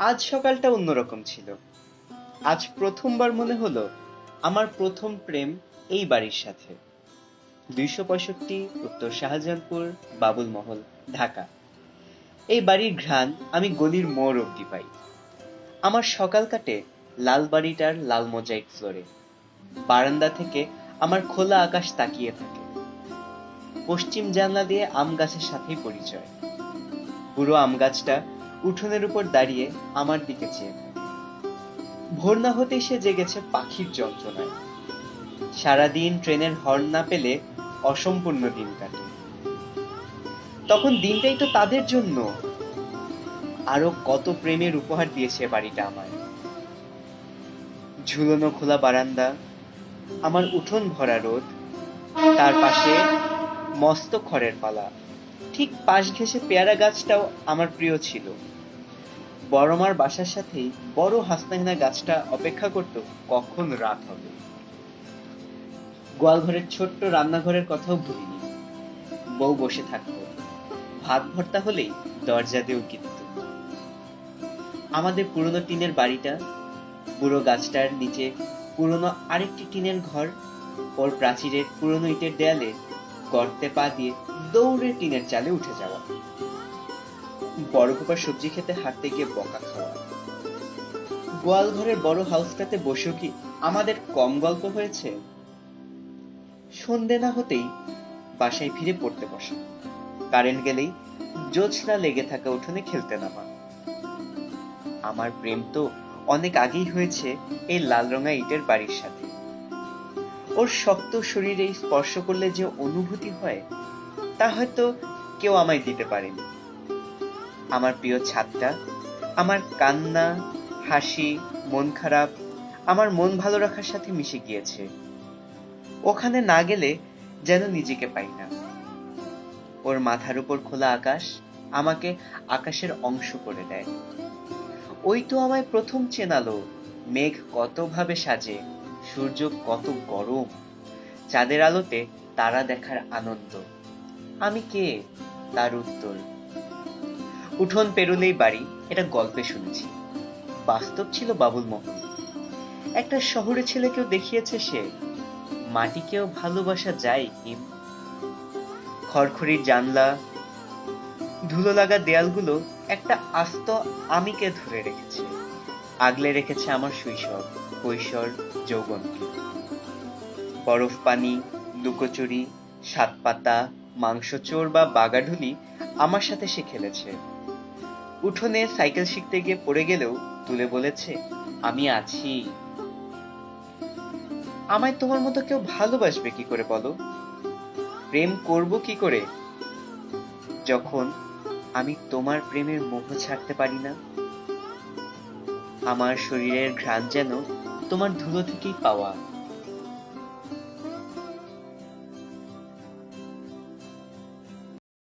আজ সকালটা অন্যরকম ছিল। আজ প্রথমবার মনে হলো আমার প্রথম প্রেম এই বাড়ির সাথে। ২৬৫, উত্তর শাহজাহানপুর, বাবুল মহল, ঢাকা। এই বাড়ির ঘ্রাণ আমি গলির মোড় অব্দি পাই। আমার সকাল কাটে লাল বাড়িটার লাল মোজাইক ফ্লোরে। বারান্দা থেকে আমার খোলা আকাশ তাকিয়ে থাকে। পশ্চিম জানলা দিয়ে আম গাছের সাথেই পরিচয়। পুরো আম গাছটা উঠোনের উপর দাঁড়িয়ে আমার দিকে চেয়ে থাকে। ভোর না হতেই সে জেগেছে পাখির যন্ত্রণায়। সারাদিন ট্রেনের হর্ন না পেলে অসম্পূর্ণ দিন কাটে। তখন দিনটাই তো তাদের জন্য। আরো কত প্রেমের উপহার দিয়েছে বাড়িটা আমায়। ঝুলনো খোলা বারান্দা, আমার উঠোন ভরা রোদ, তার পাশে মস্ত খড়ের পালা। ঠিক পাশ ঘেঁষে পেয়ারা গাছটাও আমার প্রিয় ছিল। বড় মার বাসার সাথেই বড় হাসনাহেনা গাছটা অপেক্ষা করত কখন রাত হবে। গোয়ালঘরের ছোট্ট রান্নাঘরের কথাও ভুলিনি। বউ বসে থাকতো, ভাত ভর্তা হলেই দরজা দিয়ে উকি দিত। আমাদের পুরনো টিনের বাড়িটা, বুড়ো গাছটার নিচে পুরনো আরেকটি টিনের ঘর, ওর প্রাচীরের পুরনো ইটের দেয়ালে গর্তে পা দিয়ে দৌড়ে টিনের চালে উঠে যাওয়া, বড় খোকার সবজি খেতে হাঁটতে গিয়ে বকা খাওয়া। গোয়াল ঘরের বড় হাউসটাতে বসেও কি আমাদের কম গল্প হয়েছে? সন্ধে না হতেই বাসায় ফিরে পড়তে বসা, কারেন্ট গেলেই জ্যোৎস্না লেগে থাকা উঠোনে খেলতে নামা। আমার প্রেম তো অনেক আগেই হয়েছে এই লাল রঙা ইটের বাড়ির সাথে। ওর শক্ত শরীরে স্পর্শ করলে যে অনুভূতি হয় তা হয়তো কেউ আমায় দিতে পারেনি। আমার প্রিয় ছাদটা আমার কান্না, হাসি, মন খারাপ, আমার মন ভালো রাখার সাথে মিশে গিয়েছে। ওখানে না গেলে যেন নিজেকে পাই না। ওর মাথার উপর খোলা আকাশ আমাকে আকাশের অংশ করে দেয়। ওই তো আমায় প্রথম চেনালো মেঘ কত ভাবে সাজে, সূর্য কত গরম, চাঁদের আলোতে তারা দেখার আনন্দ। আমি কে? তার উত্তর। উঠোন পেরুলেই বাড়ি, এটা গল্পে শুনেছি। বাস্তব ছিল বাবুল মহল। একটা শহরে ছেলেকেও দেখিয়েছে সে, মাটিকেও ভালোবাসা যায় হিম। খড়খড়ির জানলা, ধুলো লাগা দেয়ালগুলো একটা আস্ত আমিকে ধরে রেখেছে, আগলে রেখেছে আমার শৈশব, কৈশোর, যৌবনকে। বরফ পানি, লুকোচুরি, সাতপাতা, মাংসচোর বা বাগাঢুলি আমার সাথে সে খেলেছে। উঠোনে সাইকেল শিখতে গিয়ে পড়ে গেলেও তুলে বলেছে, আমি আছি। আমায় তোমার মতো কেউ ভালোবাসবে কি করে বলো? প্রেম করব কি করে যখন আমি তোমার প্রেমের মোহ ছাড়তে পারি না? আমার শরীরের ঘ্রাণ যেন তোমার ধুলো থেকেই পাওয়া।